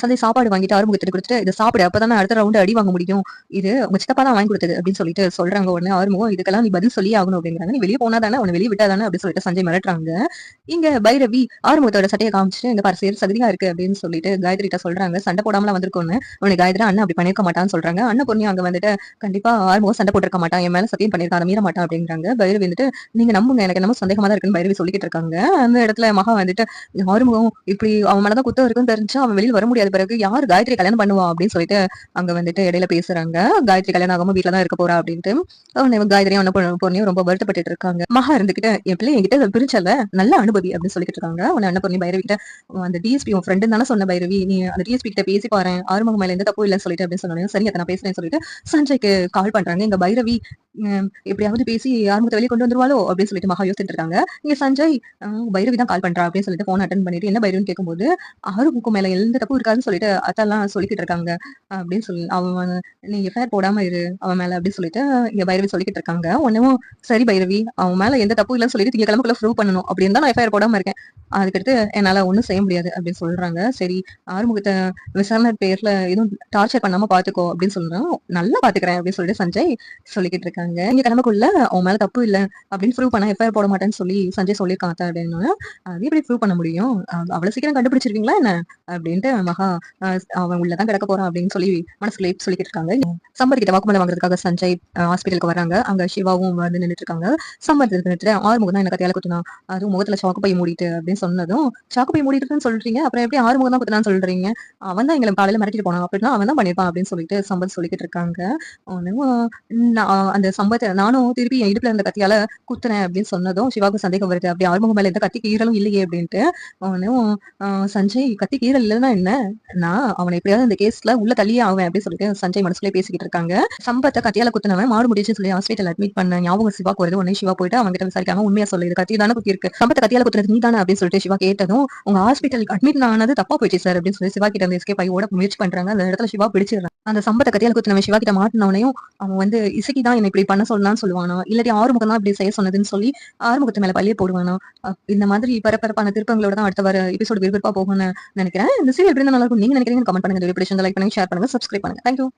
சந்தை சாப்பாடு வாங்கிட்டு ஆறுமுகத்திட்ட குடுத்துட்டு, "இத சாப்பிடு. அப்பதானே அடுத்த ரவுண்டு அடி வாங்க முடியும். இது உங்க சித்தப்பா தான் வாங்கி குடுத்தது" அப்படின்னு சொல்லிட்டு சொல்றாங்க. உடனே ஆறுமுகம், "இதுக்கெல்லாம் நீ பதில் சொல்லியே ஆகணும்" அப்படிங்கிறாங்க. "நீ வெளிய போனா தானே, உன்ன வெளிய விட்டா தானே" அப்படின்னு சொல்லிட்டு சஞ்சய் மிரட்டுறாங்க. இங்க பைரவி ஆறுமுகத்தோட சட்டைய காமிச்சுட்டு, "இந்த பாரு சேறு சகதியா இருக்கு" அப்படின்னு சொல்லிட்டு காயத்ரிட்ட சொல்றாங்க. சண்டை போடாமலாம் வந்திருக்கோன்னு. உடனே காயத்ரி, "அண்ணன் அப்படி பண்ணியிருக்க மாட்டான்னு" சொல்றாங்க. அன்னபூர்ணி அங்க வந்துட்டு, "கண்டிப்பா ஆறுமுகம் சண்டை போட்டுருக்க மாட்டான். என் மேல சத்தியம் பண்ணியிருக்கான். அத மீற மாட்டான்" அப்படிங்கிறாங்க. பைரவி வந்துட்டு, "நீங்க நம்புங்க. எனக்கு என்னமோ சந்தேகமா தான் இருக்குன்னு" பைரவி சொல்லிக்கிட்டு இருக்காங்க. அந்த இடத்துல மகா வந்துட்டு, "ஆறுமுகம் இப்படி அவன் மேல தான் குத்தம் இருக்குன்னு தெரிஞ்சா அவன் வெளியில வர முடியாத பிறகு யாரு காயத்ரி கல்யாணம் பண்ணுவா" அப்படின்னு சொல்லிட்டு அங்க வந்துட்டு இடையில பேசுறாங்க. காயத்ரி கல்யாணம் ஆகாம வீட்ல தான் இருக்க போறா அப்படின்ட்டு. உடனே காயத்ரியும் அன்னபூர்ணியும் ரொம்ப வருத்தப்பட்டுட்டு இருக்காங்க. மகா இருந்துகிட்டு, "என் பிள்ளை என்கிட்ட பிரிச்சல்ல, நல்ல அனுபவி" அப்படின்னு சொல்லிட்டு இருக்காங்க. உடனே அன்னபூர்ணி பைரவி கிட்ட, "அந்த டிஎஸ்பி உன் ஃப்ரெண்டுன்னு தானே சொன்ன பைரவி, நீ அந்த டிஎஸ்பி கிட்ட பேசி பாரேன், ஆறுமுகம் மேல எந்த தப்பும் இல்லன்னு சொல்லிட்டு" அப்படின்னு சொன்னோனே, "சரி அத்த நான் பேசுறேன்னு" சொல்லிட்டு சஞ்சய்க்கு கால் பண்றாங்க. இங்க பைரவி எப்படியாவது பேசி ஆறுமுகத்த வெளிய கொண்டு வந்துருவாளோ அப்படின்னு சொல்லிட்டு மகா யோசிச்சுட்டு இருக்காங்க. இங்க சஞ்சய் பைரவி தான் கால் பண்றா அப்படின்னு சொல்லிட்டு போன் அட்டெண்ட் பண்ணிட்டு, என்ன பைரவின்னு கேட்கும்போது, ஆறுமுகம் மேல எந்த தப்பும் இருக்காதுன்னு சொல்லிட்டு அத்தெல்லாம் சொல்லிக்கிட்டு இருக்காங்க அப்படின்னு சொல்லி, அவன் நீ எஃப்ஐஆர் போடாம இரு அவன் மேல அப்படின்னு சொல்லிட்டு இங்க பைரவி சொல்லிக்கிட்டு இருக்காங்க. ஒன்னும் சரி பைரவி, அவன் மேல எந்த தப்பும் இல்லைன்னு சொல்லிட்டு திங்கக்கிழமைக்குள்ள ப்ரூவ் பண்ணணும் அப்படின்னு தான் நான் எஃப்ஐஆர் போடாம இருக்கேன். அதுக்கடுத்து என்னால ஒண்ணும் செய்ய முடியாது அப்படின்னு சொல்றாங்க. சரி, ஆறுமுகத்த விசாரணை பேர்ல எதுவும் டார்ச்சர் பண்ணாம பாத்துக்கோ அப்படின்னு சொல்றான். நல்லா பாத்துக்கிறேன் அப்படின்னு சொல்லிட்டு சஞ்சய் சொல்லிக்கிட்டு இருக்காங்க. இங்க கிழமைக்குள்ள அவன் மேல தப்பு இல்ல அப்படின்னு ப்ரூவ் பண்ணா எஃப்ஐஆர் போட மாட்டேன்னு சொல்லி சஞ்சய் சொல்லியிருக்கான் அத்த அப்படின்னா, அது எப்படி ப்ரூவ் பண்ண முடியும்? அவ்வளவு சீக்கிரம் கண்டுபிடிச்சிருவீங்களா என்ன? அப்படின்ட்டு மகா அவன் உள்ளதான் கிடக்க போறான் அப்படின்னு சொல்லி மனசுக்குள்ளே சொல்லிக்கிட்டு இருக்காங்க. சம்பத் கிட்ட வாக்குமூலம் வாங்குறதுக்காக சஞ்சய் ஹாஸ்பிட்டலுக்கு வராங்க. அங்க சிவாவும் வந்து நின்னுட்டு இருக்காங்க. சம்பத் நின்னுட்டு ஆறுமுகம் தான் என்ன கத்தியால குத்துனா, அதுவும் முகத்துல சாக்கு பை மூடிட்டு அப்படின்னு சொன்னதும், சாக்கு பை மூடிட்டுன்னு சொல்றீங்க, அப்புறம் எப்படி ஆறுமுகம் தான் குத்துனான்னு சொல்றீங்க? அவன் தான் எங்களை காலையில மிரட்டிட்டு போனான், அப்படின்னா அவன் தான் பண்ணிருப்பான் அப்படின்னு சொல்லிட்டு சம்பத் சொல்லிக்கிட்டு இருக்காங்க. அந்த சம்பவத்த நானும் திருப்பி என் இடுப்புல இருந்த கத்தியால குத்துனேன் அப்படின்னு சொன்னதும் சிவாவுக்கு சந்தேகம் வருது. அப்படி ஆறுமுகம் மேல எந்த கத்தி கீறலும் இல்லையே அப்படின்ட்டு. அவனும் சஞ்சய் கத்தி கீறல் இல்லைன்னா என்ன? நான் அவனை எப்படியாவது இந்த கேஸ்ல உள்ள தள்ளியே ஆவேன் அப்படின்னு சொல்லிட்டு சஞ்சய் மனசுலயே பேசிக்கிட்டு இருக்காங்க. சம்பத்த கத்தியால குத்துனவன் மாடு முடிச்சு சொல்லி ஹாஸ்பிட்டல் அட்மிட் பண்ண ஞாபகம் சிவாக்கு வருது. உடனே சிவா போயிட்டு அவங்க கிட்ட விசாரிக்காம உண்மையா சொல்லு, இது கத்தி தானே குத்தி இருக்கு, சம்பத்த கத்தியால குத்துறது நீ தானே அப்படின்னு சொல்லிட்டு சிவா கேட்டதும், உங்க ஹாஸ்பிட்டல் அட்மிட் ஆனது தப்பா போயிடுச்சு சார் அப்படின்னு சொல்லி சிவா கிட்ட எஸ்கேப் ஆகி ஓட முயற்சி பண்றாங்க. அந்த இடத்துல சிவா பிடிச்சிடறான். அந்த சம்பத்த கத்தியால குத்துனவன் சிவா கிட்ட மாட்டினவனையும் அவன் வந்து இசக்கி தான் என்ன இப்படி பண்ண சொன்னான்னு சொல்லுவானா, இல்லாட்டி ஆறுமுகம் தான் இப்படி செய்ய சொன்னதுன்னு சொல்லி ஆறுமுகத்து மேல பழிய போடுவானா. இந்த மாதிரி பரபரப்பான திருப்பங்களோட தான் அடுத்த வர எபிசோடு விறுவிறுப்பா போகும்னு நினைக்கிறேன். இந்த சீரியல் எப்படி நல்லா இருக்கும் நீங்க நினைக்கிறீங்க கமெண்ட் பண்ணுங்க. லைக் பண்ணுங்க, ஷேர் பண்ணுங்க, சப்ஸ்கிரைப் பண்ணுங்க. தேங்க்யூ.